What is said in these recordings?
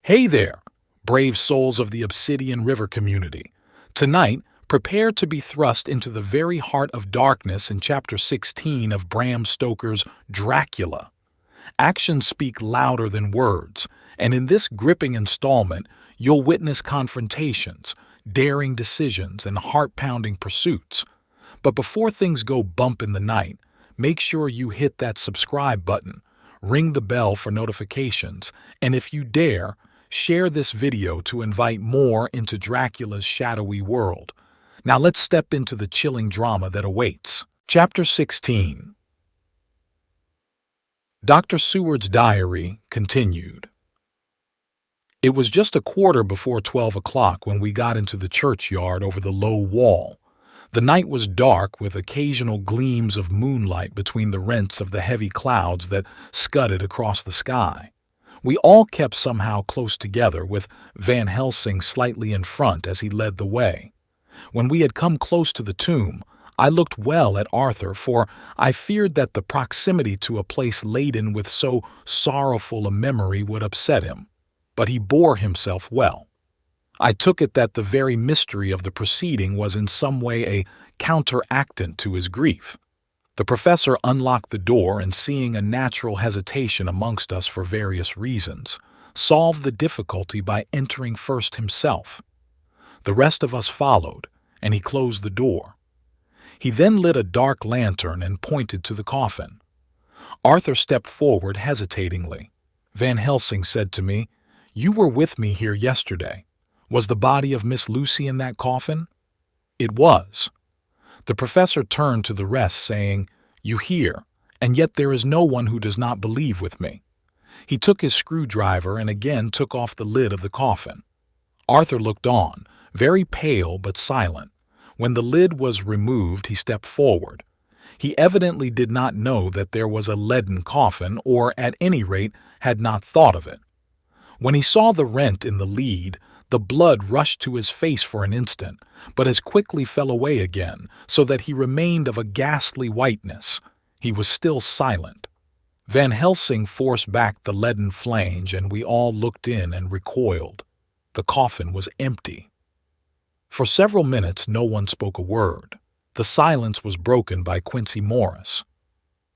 Hey there, brave souls of the Obsidian River community. Tonight, prepare to be thrust into the very heart of darkness in Chapter 16 of Bram Stoker's Dracula. Actions speak louder than words, and in this gripping installment, you'll witness confrontations, daring decisions, and heart-pounding pursuits. But before things go bump in the night, make sure you hit that subscribe button, ring the bell for notifications, and if you dare, share this video to invite more into Dracula's shadowy world. Now let's step into the chilling drama that awaits. Chapter 16. Dr. Seward's diary continued. It was just a quarter before 12 o'clock when we got into the churchyard over the low wall. The night was dark with occasional gleams of moonlight between the rents of the heavy clouds that scudded across the sky. We all kept somehow close together, with Van Helsing slightly in front as he led the way. When we had come close to the tomb, I looked well at Arthur, for I feared that the proximity to a place laden with so sorrowful a memory would upset him. But he bore himself well. I took it that the very mystery of the proceeding was in some way a counteractant to his grief. The professor unlocked the door and, seeing a natural hesitation amongst us for various reasons, solved the difficulty by entering first himself. The rest of us followed, and he closed the door. He then lit a dark lantern and pointed to the coffin. Arthur stepped forward hesitatingly. Van Helsing said to me, "You were with me here yesterday. Was the body of Miss Lucy in that coffin?" It was. The professor turned to the rest, saying, "You hear, and yet there is no one who does not believe with me." He took his screwdriver and again took off the lid of the coffin. Arthur looked on, very pale but silent. When the lid was removed, he stepped forward. He evidently did not know that there was a leaden coffin, or at any rate had not thought of it. When he saw the rent in the lead, the blood rushed to his face for an instant, but as quickly fell away again, so that he remained of a ghastly whiteness. He was still silent. Van Helsing forced back the leaden flange, and we all looked in and recoiled. The coffin was empty. For several minutes no one spoke a word. The silence was broken by Quincy Morris.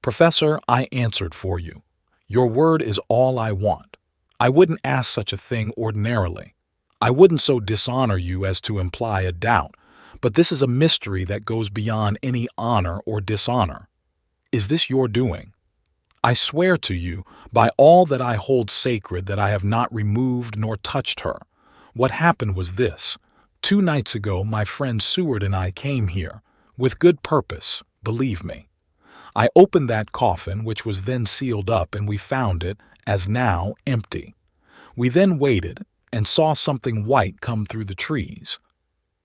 "Professor, I answered for you. Your word is all I want. I wouldn't ask such a thing ordinarily. I wouldn't so dishonor you as to imply a doubt, but this is a mystery that goes beyond any honor or dishonor. Is this your doing? I swear to you, by all that I hold sacred, that I have not removed nor touched her. What happened was this. 2 nights ago, my friend Seward and I came here, with good purpose, believe me. I opened that coffin, which was then sealed up, and we found it, as now, empty. We then waited, and saw something white come through the trees.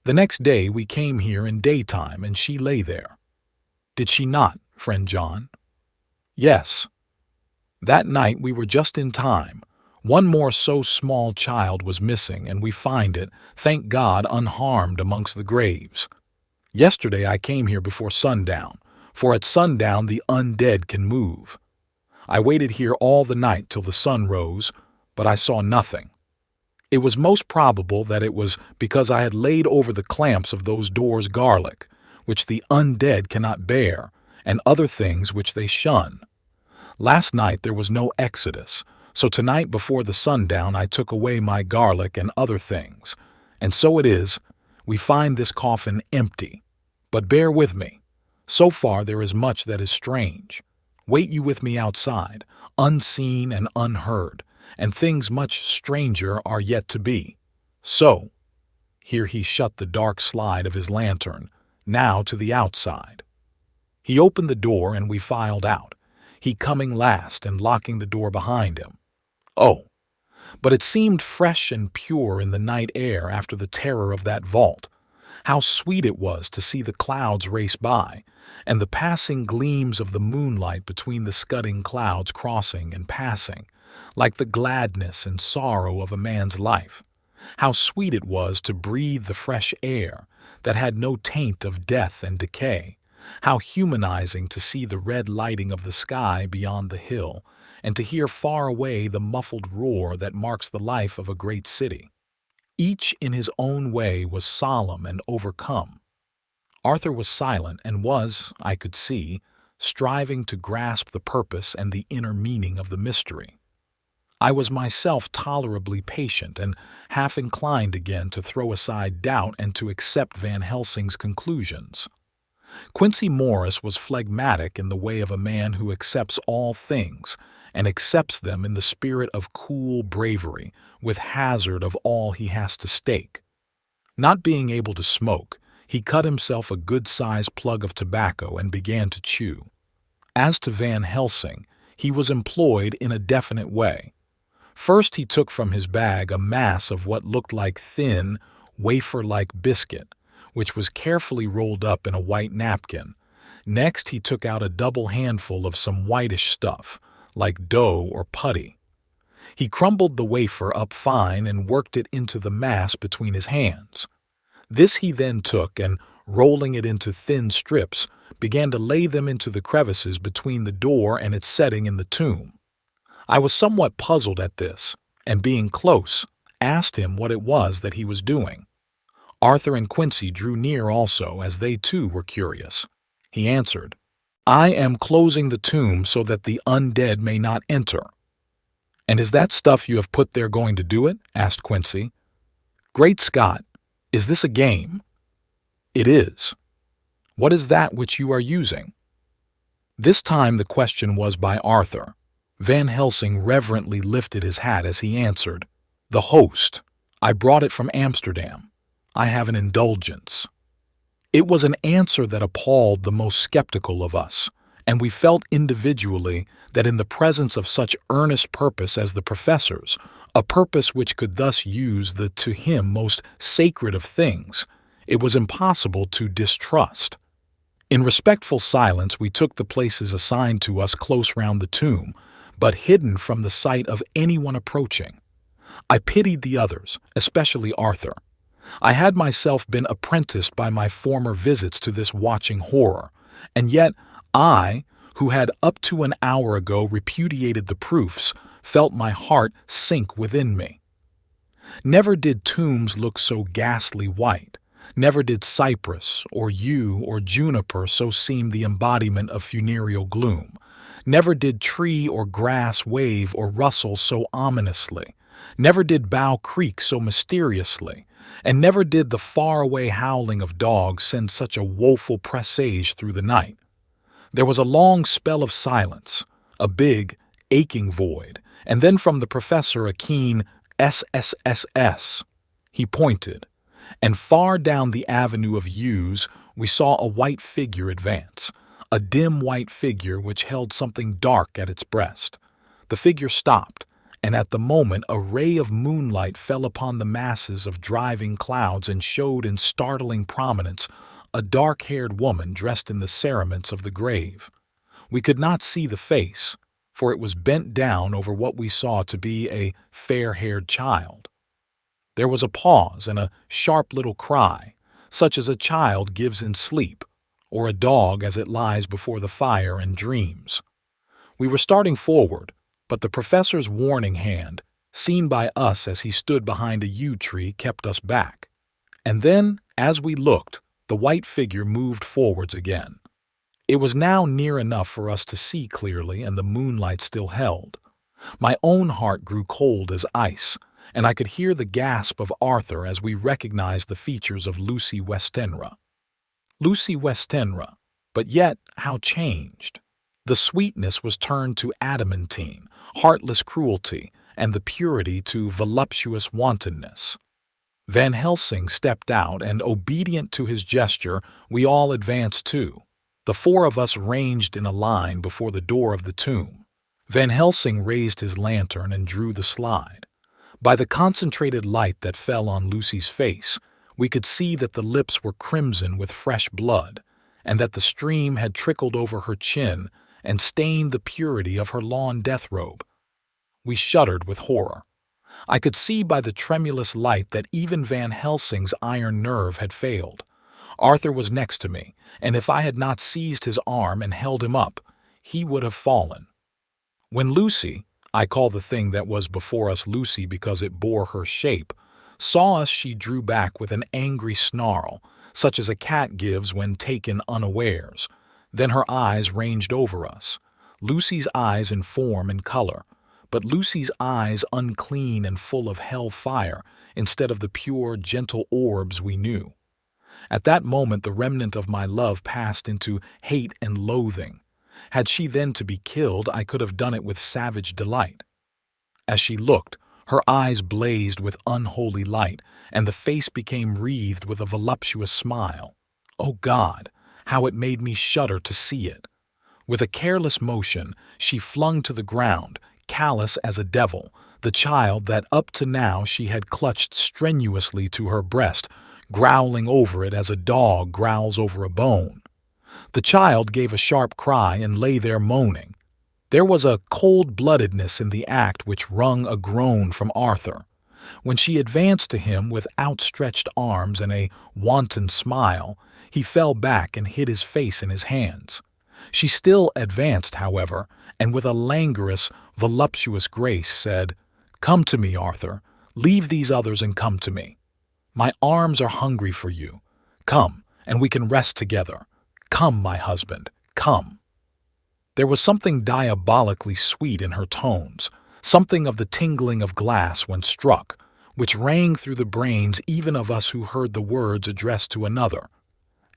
The next day we came here in daytime, and she lay there. Did she not, friend John?" "Yes. That night we were just in time. One more so small child was missing, and we find it, thank God, unharmed amongst the graves. Yesterday I came here before sundown, for at sundown the undead can move. I waited here all the night till the sun rose, but I saw nothing. It was most probable that it was because I had laid over the clamps of those doors garlic, which the undead cannot bear, and other things which they shun. Last night there was no exodus, so tonight before the sundown I took away my garlic and other things, and so it is, we find this coffin empty. But bear with me. So far there is much that is strange. Wait you with me outside, unseen and unheard, and things much stranger are yet to be. So," here he shut the dark slide of his lantern, "now to the outside." He opened the door and we filed out, he coming last and locking the door behind him. Oh, but it seemed fresh and pure in the night air after the terror of that vault. How sweet it was to see the clouds race by, and the passing gleams of the moonlight between the scudding clouds crossing and passing, like the gladness and sorrow of a man's life. How sweet it was to breathe the fresh air that had no taint of death and decay, How humanizing to see the red lighting of the sky beyond the hill, and to hear far away the muffled roar that marks the life of a great city. Each in his own way was solemn and overcome. Arthur was silent and was, I could see, striving to grasp the purpose and the inner meaning of the mystery. I was myself tolerably patient and half inclined again to throw aside doubt and to accept Van Helsing's conclusions. Quincy Morris was phlegmatic in the way of a man who accepts all things and accepts them in the spirit of cool bravery, with hazard of all he has to stake. Not being able to smoke, he cut himself a good-sized plug of tobacco and began to chew. As to Van Helsing, he was employed in a definite way. First he took from his bag a mass of what looked like thin, wafer-like biscuit, which was carefully rolled up in a white napkin. Next he took out a double handful of some whitish stuff, like dough or putty. He crumbled the wafer up fine and worked it into the mass between his hands. This he then took and, rolling it into thin strips, began to lay them into the crevices between the door and its setting in the tomb. I was somewhat puzzled at this, and being close, asked him what it was that he was doing. Arthur and Quincy drew near also, as they too were curious. He answered, "I am closing the tomb so that the undead may not enter." "And is that stuff you have put there going to do it?" asked Quincy. "Great Scott! Is this a game?" "It is." "What is that which you are using?" This time the question was by Arthur. Van Helsing reverently lifted his hat as he answered, "The host. I brought it from Amsterdam. I have an indulgence." It was an answer that appalled the most skeptical of us, and we felt individually that in the presence of such earnest purpose as the professor's, a purpose which could thus use the to him most sacred of things, it was impossible to distrust. In respectful silence we took the places assigned to us close round the tomb, but hidden from the sight of anyone approaching. I pitied the others, especially Arthur. I had myself been apprenticed by my former visits to this watching horror, and yet I, who had up to an hour ago repudiated the proofs, felt my heart sink within me. Never did tombs look so ghastly white. Never did cypress, or yew, or juniper so seem the embodiment of funereal gloom. Never did tree or grass wave or rustle so ominously. Never did bough creak so mysteriously, and never did the far-away howling of dogs send such a woeful presage through the night. There was a long spell of silence, a big, aching void, and then from the professor a keen SSSS. He pointed, and far down the avenue of yews we saw a white figure advance, a dim white figure which held something dark at its breast. The figure stopped, and at the moment a ray of moonlight fell upon the masses of driving clouds and showed in startling prominence a dark-haired woman dressed in the cerements of the grave. We could not see the face, for it was bent down over what we saw to be a fair-haired child. There was a pause and a sharp little cry, such as a child gives in sleep, or a dog as it lies before the fire and dreams. We were starting forward, but the professor's warning hand, seen by us as he stood behind a yew tree, kept us back. And then, as we looked, the white figure moved forwards again. It was now near enough for us to see clearly, and the moonlight still held. My own heart grew cold as ice, and I could hear the gasp of Arthur as we recognized the features of Lucy Westenra. Lucy Westenra, but yet how changed! The sweetness was turned to adamantine, heartless cruelty, and the purity to voluptuous wantonness. Van Helsing stepped out, and obedient to his gesture, we all advanced too. The four of us ranged in a line before the door of the tomb. Van Helsing raised his lantern and drew the slide. By the concentrated light that fell on Lucy's face, we could see that the lips were crimson with fresh blood, and that the stream had trickled over her chin and stained the purity of her lawn death-robe. We shuddered with horror. I could see by the tremulous light that even Van Helsing's iron nerve had failed. Arthur was next to me, and if I had not seized his arm and held him up, he would have fallen. When Lucy, I call the thing that was before us Lucy because it bore her shape, saw us, she drew back with an angry snarl, such as a cat gives when taken unawares. Then her eyes ranged over us, Lucy's eyes in form and color, but Lucy's eyes unclean and full of hell fire instead of the pure, gentle orbs we knew. At that moment the remnant of my love passed into hate and loathing. Had she then to be killed, I could have done it with savage delight. As she looked, her eyes blazed with unholy light, and the face became wreathed with a voluptuous smile. Oh God, how it made me shudder to see it! With a careless motion, she flung to the ground, callous as a devil, the child that up to now she had clutched strenuously to her breast, growling over it as a dog growls over a bone. The child gave a sharp cry and lay there moaning. There was a cold-bloodedness in the act which wrung a groan from Arthur. When she advanced to him with outstretched arms and a wanton smile, he fell back and hid his face in his hands. She still advanced, however, and with a languorous, voluptuous grace said, "Come to me, Arthur. Leave these others and come to me. My arms are hungry for you. Come, and we can rest together. Come, my husband, come." There was something diabolically sweet in her tones, something of the tingling of glass when struck, which rang through the brains even of us who heard the words addressed to another.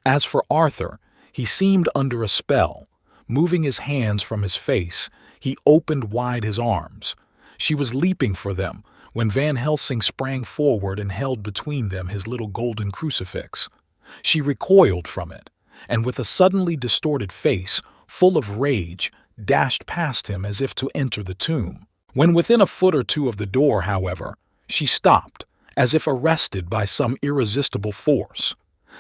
As for Arthur, he seemed under a spell. Moving his hands from his face, he opened wide his arms. She was leaping for them when Van Helsing sprang forward and held between them his little golden crucifix. She recoiled from it, and with a suddenly distorted face, full of rage, dashed past him as if to enter the tomb. When within a foot or two of the door, however, she stopped, as if arrested by some irresistible force.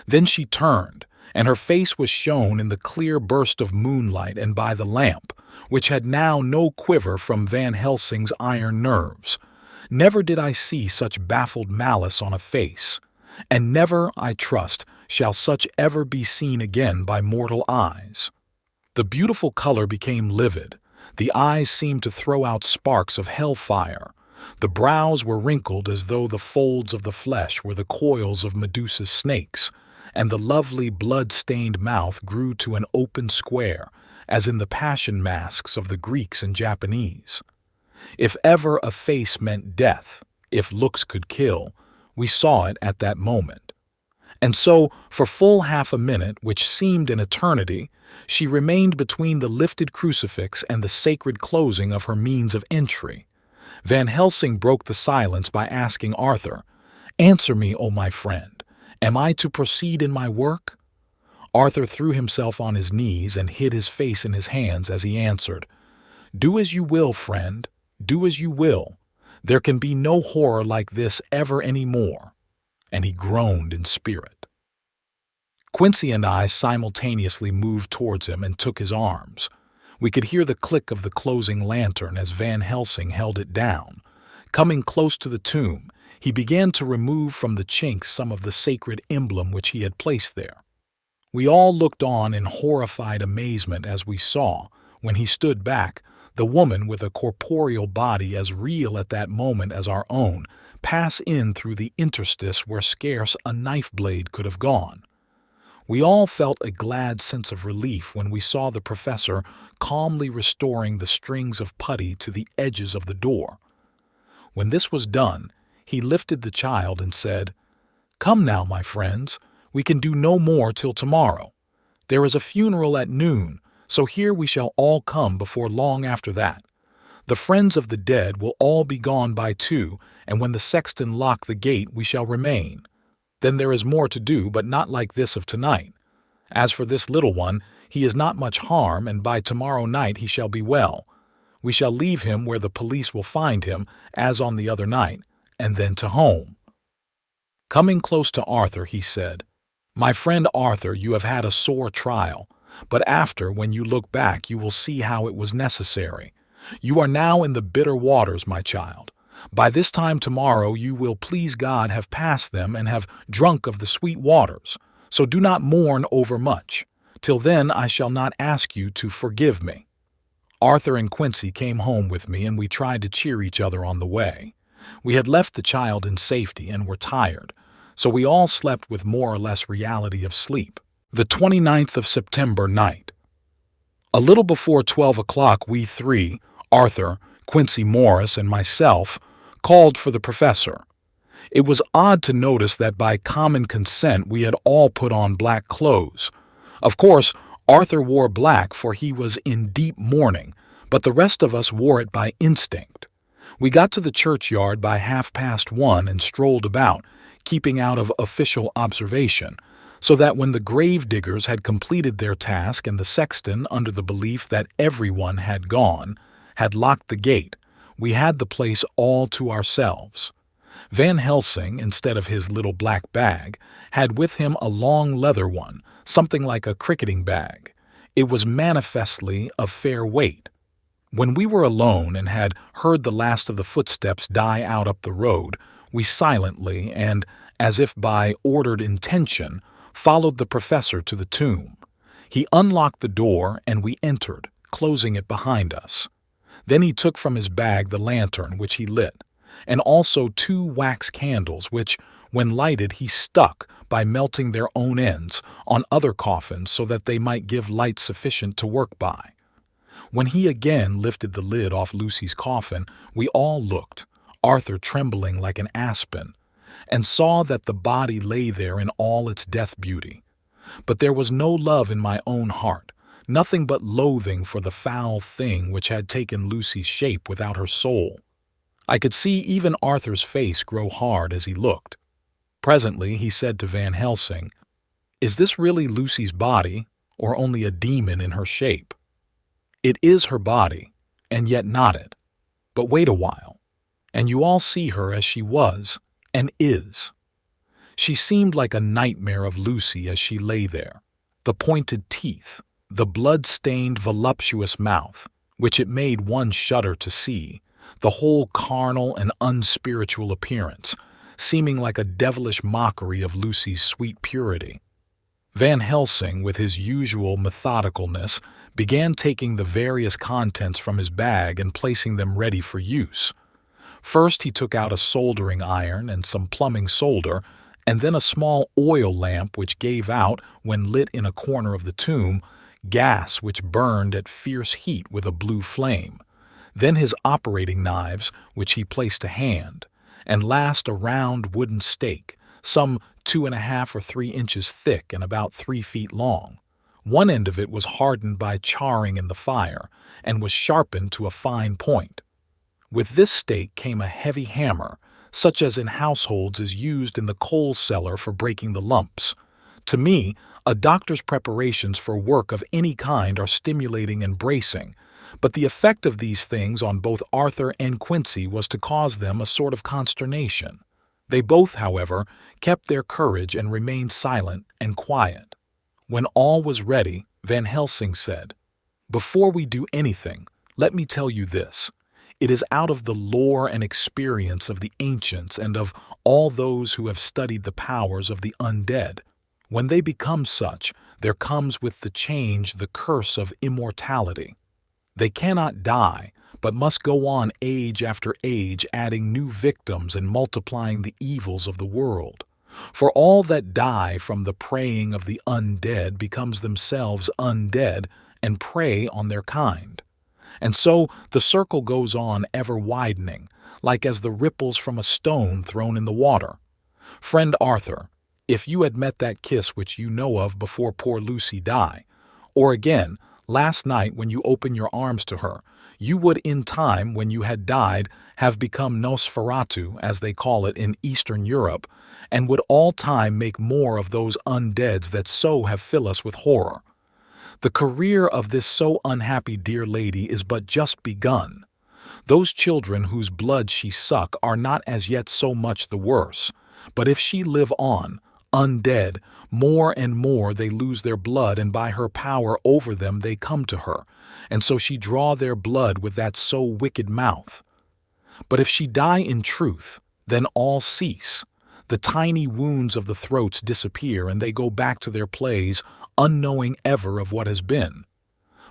Then she turned, and her face was shown in the clear burst of moonlight and by the lamp, which had now no quiver from Van Helsing's iron nerves. Never did I see such baffled malice on a face, and never, I trust, shall such ever be seen again by mortal eyes. The beautiful color became livid. The eyes seemed to throw out sparks of hell-fire. The brows were wrinkled as though the folds of the flesh were the coils of Medusa's snakes, and the lovely blood-stained mouth grew to an open square, as in the passion masks of the Greeks and Japanese. If ever a face meant death, if looks could kill, we saw it at that moment. And so, for full half a minute, which seemed an eternity, she remained between the lifted crucifix and the sacred closing of her means of entry. Van Helsing broke the silence by asking Arthur, "Answer me, O my friend, am I to proceed in my work?" Arthur threw himself on his knees and hid his face in his hands as he answered, "Do as you will, friend, do as you will. There can be no horror like this ever any more." And he groaned in spirit. Quincy and I simultaneously moved towards him and took his arms. We could hear the click of the closing lantern as Van Helsing held it down. Coming close to the tomb, he began to remove from the chinks some of the sacred emblem which he had placed there. We all looked on in horrified amazement as we saw, when he stood back, the woman with a corporeal body as real at that moment as our own, pass in through the interstice where scarce a knife blade could have gone. We all felt a glad sense of relief when we saw the professor calmly restoring the strings of putty to the edges of the door. When this was done, he lifted the child and said, "Come now, my friends, we can do no more till tomorrow. There is a funeral at noon, so here we shall all come before long after that. The friends of the dead will all be gone by 2, and when the sexton lock the gate we shall remain. Then there is more to do, but not like this of tonight. As for this little one, he is not much harm, and by tomorrow night he shall be well. We shall leave him where the police will find him, as on the other night, and then to home." Coming close to Arthur, he said, "My friend Arthur, you have had a sore trial, but after, when you look back, you will see how it was necessary. You are now in the bitter waters, my child. By this time tomorrow you will, please God, have passed them and have drunk of the sweet waters. So do not mourn overmuch. Till then I shall not ask you to forgive me." Arthur and Quincy came home with me, and we tried to cheer each other on the way. We had left the child in safety and were tired, so we all slept with more or less reality of sleep. The 29th of September night. A little before 12 o'clock, we three, Arthur, Quincy Morris, and myself, called for the professor. It was odd to notice that by common consent we had all put on black clothes. Of course, Arthur wore black, for he was in deep mourning, but the rest of us wore it by instinct. We got to the churchyard by 1:30 and strolled about, keeping out of official observation, so that when the grave diggers had completed their task and the sexton, under the belief that everyone had gone, had locked the gate, we had the place all to ourselves. Van Helsing, instead of his little black bag, had with him a long leather one, something like a cricketing bag. It was manifestly of fair weight. When we were alone and had heard the last of the footsteps die out up the road, we silently and, as if by ordered intention, followed the professor to the tomb. He unlocked the door and we entered, closing it behind us. Then he took from his bag the lantern, which he lit, and also 2 wax candles which, when lighted, he stuck, by melting their own ends, on other coffins so that they might give light sufficient to work by. When he again lifted the lid off Lucy's coffin, we all looked, Arthur trembling like an aspen, and saw that the body lay there in all its death beauty. But there was no love in my own heart, nothing but loathing for the foul thing which had taken Lucy's shape without her soul. I could see even Arthur's face grow hard as he looked. Presently he said to Van Helsing, "Is this really Lucy's body, or only a demon in her shape?" "It is her body, and yet not it. But wait a while, and you all see her as she was, and is." She seemed like a nightmare of Lucy as she lay there. The pointed teeth, the blood-stained voluptuous mouth, which it made one shudder to see, the whole carnal and unspiritual appearance, seeming like a devilish mockery of Lucy's sweet purity. Van Helsing, with his usual methodicalness, began taking the various contents from his bag and placing them ready for use. First he took out a soldering iron and some plumbing solder, and then a small oil lamp which gave out, when lit in a corner of the tomb, gas which burned at fierce heat with a blue flame. Then his operating knives, which he placed to hand, and last a round wooden stake, some 2½ or 3 inches thick and about 3 feet long. One end of it was hardened by charring in the fire, and was sharpened to a fine point. With this stake came a heavy hammer, such as in households is used in the coal cellar for breaking the lumps. To me, a doctor's preparations for work of any kind are stimulating and bracing, but the effect of these things on both Arthur and Quincy was to cause them a sort of consternation. They both, however, kept their courage and remained silent and quiet. When all was ready, Van Helsing said, "Before we do anything, let me tell you this. It is out of the lore and experience of the ancients and of all those who have studied the powers of the undead. When they become such, there comes with the change the curse of immortality. They cannot die, but must go on age after age, adding new victims and multiplying the evils of the world. For all that die from the preying of the undead becomes themselves undead and prey on their kind. And so the circle goes on ever widening, like as the ripples from a stone thrown in the water. Friend Arthur, if you had met that kiss which you know of before poor Lucy died, or again, last night when you opened your arms to her, you would in time, when you had died, have become Nosferatu, as they call it in Eastern Europe, and would all time make more of those undeads that so have filled us with horror. The career of this so unhappy dear lady is but just begun. Those children whose blood she suck are not as yet so much the worse, but if she live on, undead, more and more they lose their blood, and by her power over them they come to her, and so she draw their blood with that so wicked mouth. But if she die in truth, then all cease. The tiny wounds of the throats disappear and they go back to their plays, unknowing ever of what has been.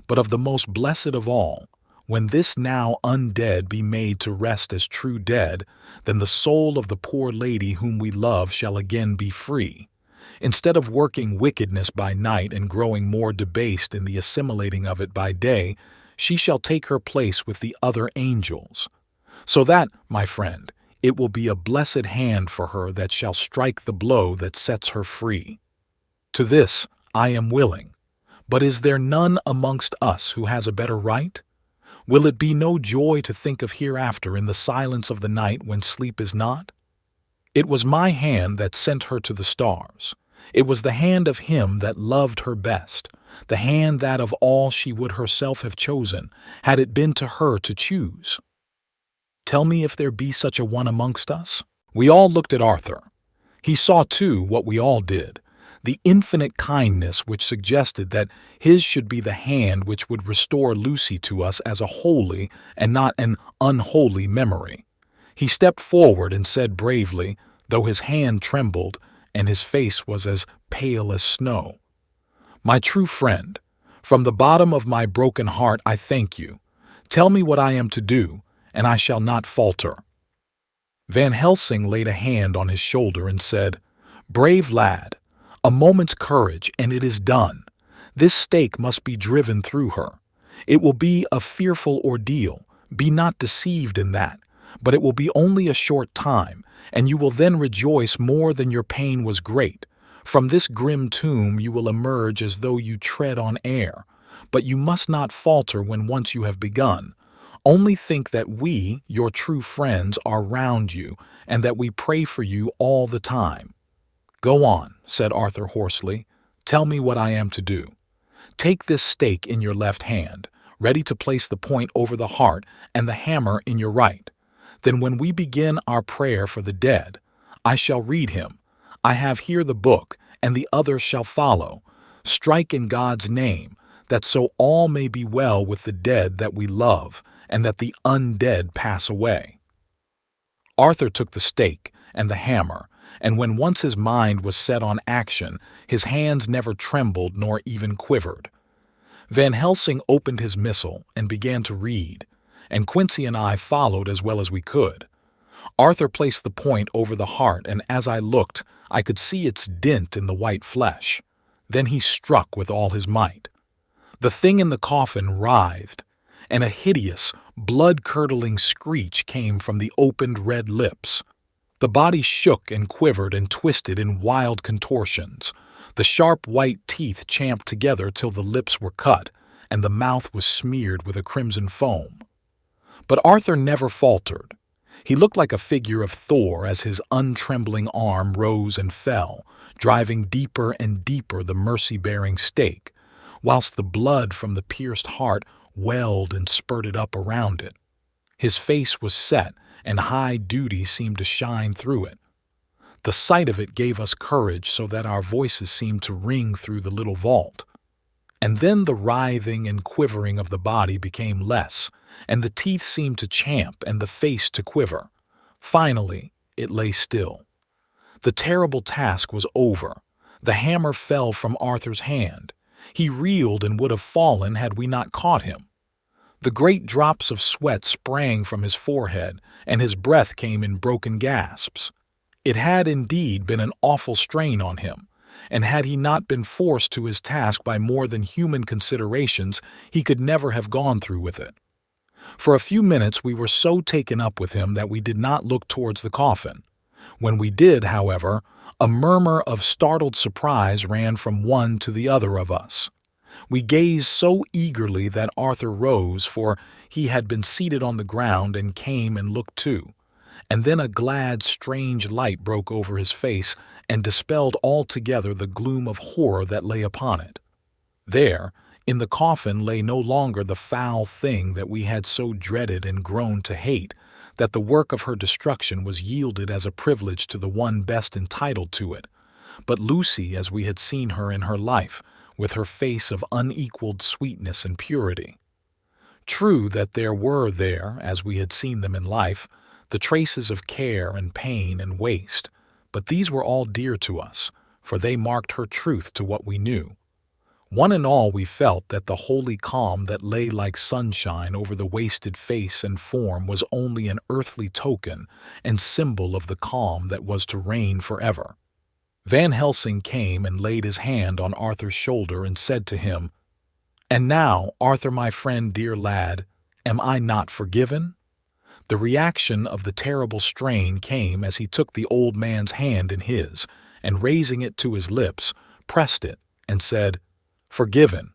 But of the most blessed of all, when this now undead be made to rest as true dead, then the soul of the poor lady whom we love shall again be free. Instead of working wickedness by night and growing more debased in the assimilating of it by day, she shall take her place with the other angels. So that, my friend, it will be a blessed hand for her that shall strike the blow that sets her free. To this I am willing. But is there none amongst us who has a better right? Will it be no joy to think of hereafter in the silence of the night when sleep is not? It was my hand that sent her to the stars. It was the hand of him that loved her best, the hand that of all she would herself have chosen, had it been to her to choose. Tell me if there be such a one amongst us? We all looked at Arthur. He saw, too, what we all did, the infinite kindness which suggested that his should be the hand which would restore Lucy to us as a holy and not an unholy memory. He stepped forward and said bravely, though his hand trembled and his face was as pale as snow, "My true friend, from the bottom of my broken heart I thank you. Tell me what I am to do, and I shall not falter." Van Helsing laid a hand on his shoulder and said, "Brave lad, a moment's courage, and it is done. This stake must be driven through her. It will be a fearful ordeal, be not deceived in that, but it will be only a short time, and you will then rejoice more than your pain was great. From this grim tomb you will emerge as though you tread on air, but you must not falter when once you have begun. Only think that we, your true friends, are round you, and that we pray for you all the time." "Go on," said Arthur hoarsely. "Tell me what I am to do." "Take this stake in your left hand, ready to place the point over the heart, and the hammer in your right. Then when we begin our prayer for the dead, I shall read him. I have here the book, and the others shall follow. Strike in God's name, that so all may be well with the dead that we love, and that the undead pass away." Arthur took the stake and the hammer, and when once his mind was set on action, his hands never trembled nor even quivered. Van Helsing opened his missal and began to read, and Quincy and I followed as well as we could. Arthur placed the point over the heart, and as I looked, I could see its dint in the white flesh. Then he struck with all his might. The thing in the coffin writhed, and a hideous, blood-curdling screech came from the opened red lips. The body shook and quivered and twisted in wild contortions. The sharp white teeth champed together till the lips were cut, and the mouth was smeared with a crimson foam. But Arthur never faltered. He looked like a figure of Thor as his untrembling arm rose and fell, driving deeper and deeper the mercy-bearing stake, whilst the blood from the pierced heart welled and spurted up around it. His face was set, and high duty seemed to shine through it. The sight of it gave us courage so that our voices seemed to ring through the little vault. And then the writhing and quivering of the body became less, and the teeth seemed to champ and the face to quiver. Finally, it lay still. The terrible task was over. The hammer fell from Arthur's hand. He reeled and would have fallen had we not caught him. The great drops of sweat sprang from his forehead, and his breath came in broken gasps. It had indeed been an awful strain on him, and had he not been forced to his task by more than human considerations, he could never have gone through with it. For a few minutes we were so taken up with him that we did not look towards the coffin. When we did, however, a murmur of startled surprise ran from one to the other of us. We gazed so eagerly that Arthur rose, for he had been seated on the ground, and came and looked too. And then a glad, strange light broke over his face and dispelled altogether the gloom of horror that lay upon it. There, in the coffin, lay no longer the foul thing that we had so dreaded and grown to hate, that the work of her destruction was yielded as a privilege to the one best entitled to it, but Lucy as we had seen her in her life, with her face of unequaled sweetness and purity. True that there were there, as we had seen them in life, the traces of care and pain and waste, but these were all dear to us, for they marked her truth to what we knew. One and all we felt that the holy calm that lay like sunshine over the wasted face and form was only an earthly token and symbol of the calm that was to reign forever. Van Helsing came and laid his hand on Arthur's shoulder and said to him, "And now, Arthur, my friend, dear lad, am I not forgiven?" The reaction of the terrible strain came as he took the old man's hand in his, and raising it to his lips, pressed it, and said, "Forgiven.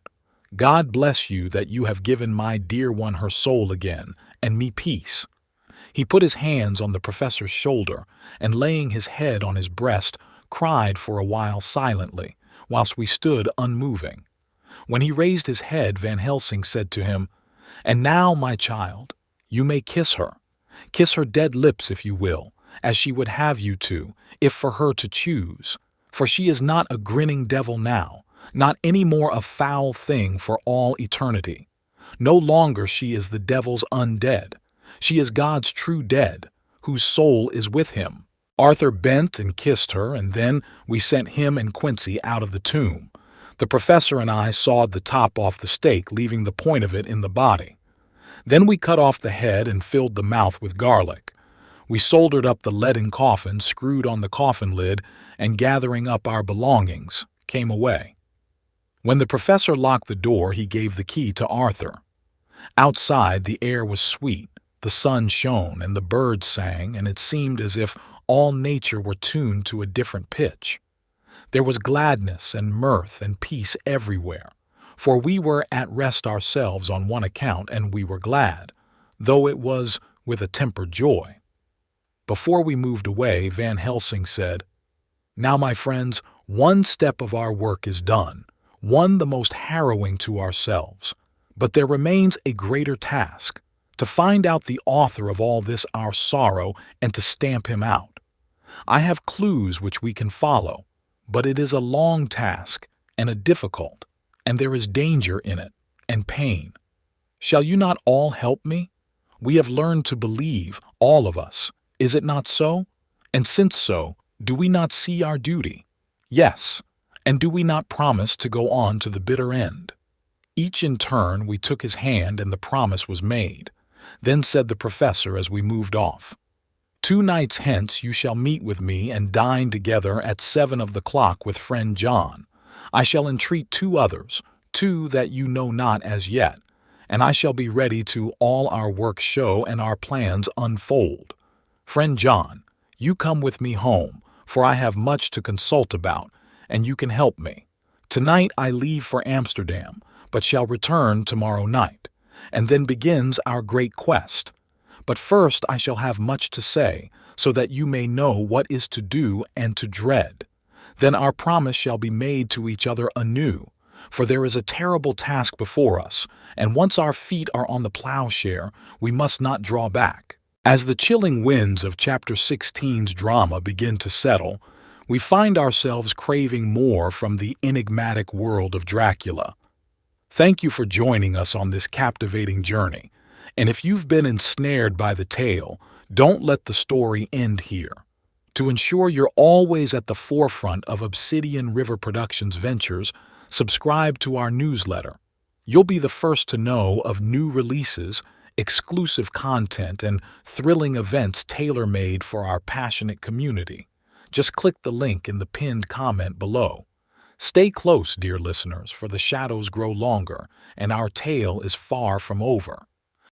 God bless you that you have given my dear one her soul again, and me peace." He put his hands on the professor's shoulder, and laying his head on his breast, cried for a while silently, whilst we stood unmoving. When he raised his head, Van Helsing said to him, "And now, my child, you may kiss her. Kiss her dead lips if you will, as she would have you to, if for her to choose. For she is not a grinning devil now, not any more a foul thing for all eternity. No longer she is the devil's undead. She is God's true dead, whose soul is with him." Arthur bent and kissed her, and then we sent him and Quincy out of the tomb. The professor and I sawed the top off the stake, leaving the point of it in the body. Then we cut off the head and filled the mouth with garlic. We soldered up the leaden coffin, screwed on the coffin lid, and gathering up our belongings, came away. When the professor locked the door, he gave the key to Arthur. Outside, the air was sweet, the sun shone, and the birds sang, and it seemed as if all nature were tuned to a different pitch. There was gladness and mirth and peace everywhere, for we were at rest ourselves on one account, and we were glad, though it was with a tempered joy. Before we moved away, Van Helsing said, "Now, my friends, one step of our work is done, one the most harrowing to ourselves, but there remains a greater task, to find out the author of all this our sorrow and to stamp him out. I have clues which we can follow, but it is a long task and a difficult, and there is danger in it, and pain. Shall you not all help me? We have learned to believe, all of us. Is it not so? And since so, do we not see our duty? Yes. And do we not promise to go on to the bitter end?" Each in turn we took his hand, and the promise was made. Then said the professor as we moved off, "2 nights hence you shall meet with me and dine together at 7 of the clock with friend John. I shall entreat 2 others, 2 that you know not as yet, and I shall be ready to all our work show and our plans unfold. Friend John, you come with me home, for I have much to consult about, and you can help me. Tonight I leave for Amsterdam, but shall return tomorrow night, and then begins our great quest. But first I shall have much to say, so that you may know what is to do and to dread. Then our promise shall be made to each other anew, for there is a terrible task before us, and once our feet are on the plowshare, we must not draw back. As the chilling winds of Chapter 16's drama begin to settle, we find ourselves craving more from the enigmatic world of Dracula. Thank you for joining us on this captivating journey, and if you've been ensnared by the tale, don't let the story end here. To ensure you're always at the forefront of Obsidian River Productions ventures, subscribe to our newsletter. You'll be the first to know of new releases, exclusive content, and thrilling events tailor-made for our passionate community. Just click the link in the pinned comment below. Stay close, dear listeners, for the shadows grow longer, and our tale is far from over.